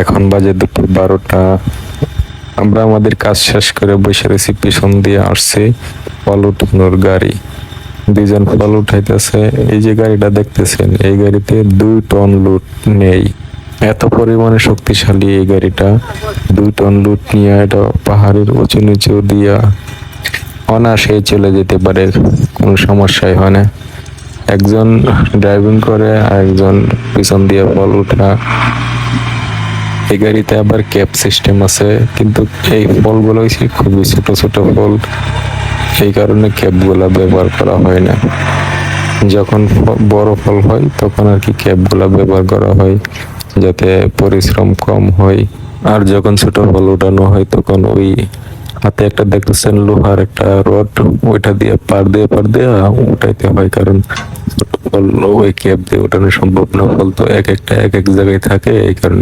এখন বাজে দুপুর 12টা। আমরা আমাদের কাজ শেষ করে বসে রয়েছি, পিছন দিয়ে আসছে ফল উঠানোর গাড়ি। দুইজন ফল উঠাইতেছে। এই যে গাড়িটা দেখতেছেন, এই গাড়িতে 2 টন লোড নেই। এত পরিমাণে শক্তিশালী এই গাড়িটা। 2 টন লোড নিয়ে এটা পাহাড়ের উঁচু নিচু দিয়া অনায়াসে চলে যেতে পারে, কোনো সমস্যাই হয় না। একজন ড্রাইভিং করে আর একজন পিছন দিয়ে ফল উঠা। এই গাড়িতে আবার ক্যাব সিস্টেম আছে, কিন্তু এই ফলগুলো হচ্ছে খুবই ছোট ছোট ফল, এই কারণে ক্যাবগুলা ব্যবহার করা হয় না। যখন বড় ফল হয় তখন আর কি ক্যাবগুলা ব্যবহার করা হয়, যাতে পরিশ্রম কম হয়। আর যখন ছোট ফল উঠানো হয় তখন ওই হাতে একটা দেখতেছেন লোহার একটা রড, ওইটা দিয়ে পার দিয়ে উঠাইতে হয়, কারণ ছোট ফল ওই ক্যাব দিয়ে উঠানো সম্ভব না। ফল তো এক একটা এক এক জায়গায় থাকে, এই কারণে